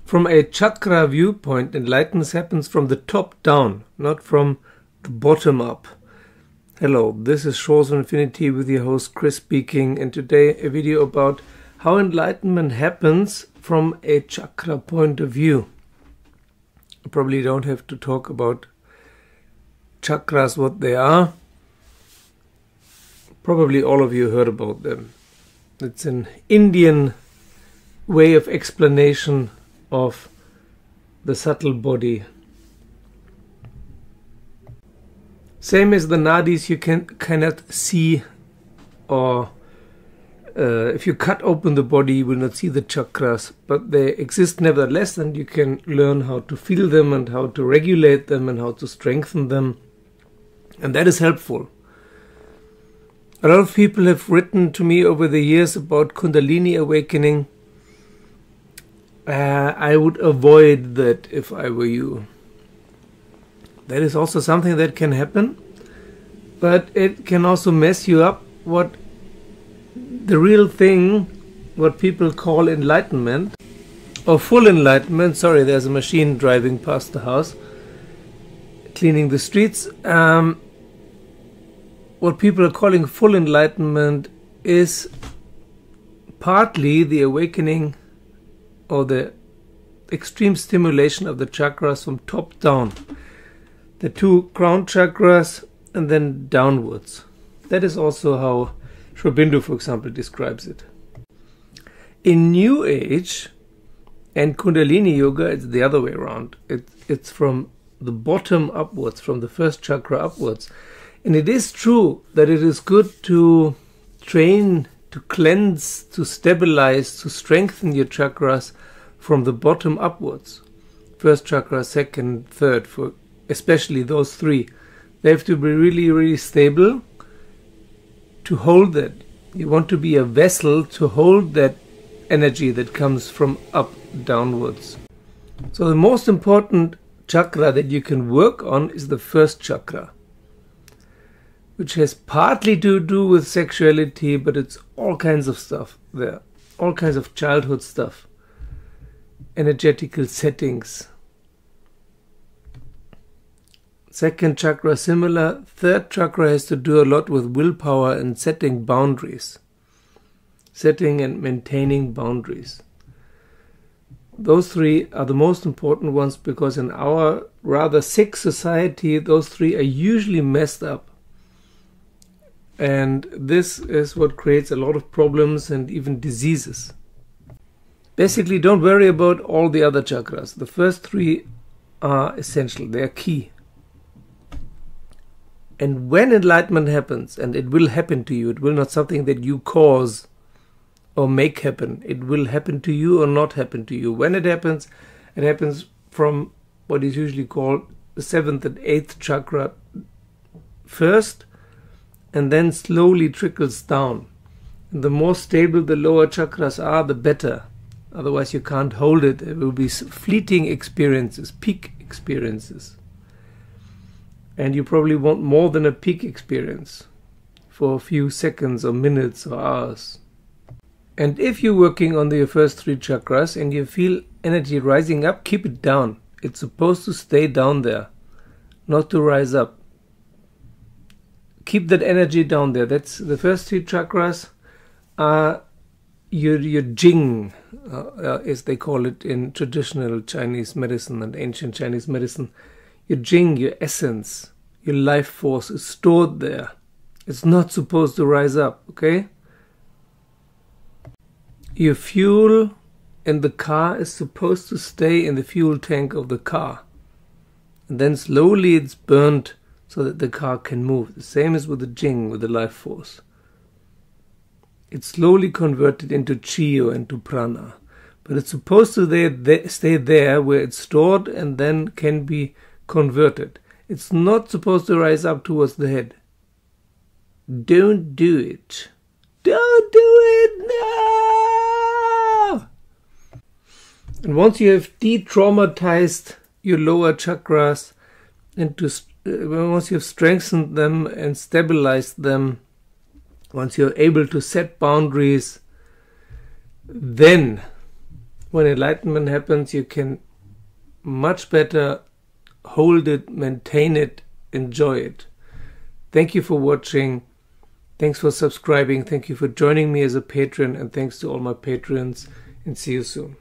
From a chakra viewpoint, enlightenment happens from the top down, not from the bottom up. Hello, this is Shores of Infinity with your host Chris speaking, and today a video about how enlightenment happens from a chakra point of view. I probably don't have to talk about chakras, what they are. Probably all of you heard about them. It's an Indian way of explanation of the subtle body. Same as the nadis, you cannot see, or if you cut open the body you will not see the chakras, but they exist nevertheless, and you can learn how to feel them and how to regulate them and how to strengthen them, and that is helpful. A lot of people have written to me over the years about Kundalini awakening. I would avoid that if I were you. That is also something that can happen, but it can also mess you up. What the real thing, what people call enlightenment, or full enlightenment, sorry, there's a machine driving past the house, cleaning the streets. What people are calling full enlightenment is partly the awakening or the extreme stimulation of the chakras from top down. The two crown chakras and then downwards. That is also how Sri Aurobindo, for example, describes it. In New Age and Kundalini Yoga, it's the other way around. It's from the bottom upwards, from the first chakra upwards. And it is true that it is good to train, to cleanse, to stabilize, to strengthen your chakras from the bottom upwards. First chakra, second, third, for especially those three. They have to be really, really stable to hold that. You want to be a vessel to hold that energy that comes from up downwards. So the most important chakra that you can work on is the first chakra, which has partly to do with sexuality, but it's all kinds of stuff there. All kinds of childhood stuff. Energetical settings. Second chakra similar. Third chakra has to do a lot with willpower and setting boundaries. Setting and maintaining boundaries. Those three are the most important ones because in our rather sick society, those three are usually messed up. And this is what creates a lot of problems and even diseases. Basically, don't worry about all the other chakras. The first three are essential. They are key. And when enlightenment happens, and it will happen to you, it will not something that you cause or make happen. It will happen to you or not happen to you. When it happens from what is usually called the 7th and 8th chakra first, and then slowly trickles down. And the more stable the lower chakras are, the better. Otherwise you can't hold it. It will be fleeting experiences, peak experiences. And you probably want more than a peak experience for a few seconds or minutes or hours. And if you're working on your first three chakras and you feel energy rising up, keep it down. It's supposed to stay down there, not to rise up. Keep that energy down there. That's the first three chakras are your jing, as they call it in traditional Chinese medicine and ancient Chinese medicine. Your jing, your essence, your life force is stored there. It's not supposed to rise up, okay? Your fuel in the car is supposed to stay in the fuel tank of the car. And then slowly it's burnt so that the car can move. The same as with the jing, with the life force. It's slowly converted into chi or into prana. But it's supposed to stay there where it's stored and then can be converted. It's not supposed to rise up towards the head. Don't do it. Don't do it, no! And once you have de-traumatized your lower chakras, once you have strengthened them and stabilized them, once you're able to set boundaries, then when enlightenment happens, you can much better hold it, maintain it, enjoy it. Thank you for watching. Thanks for subscribing. Thank you for joining me as a patron, and thanks to all my patrons, and see you soon.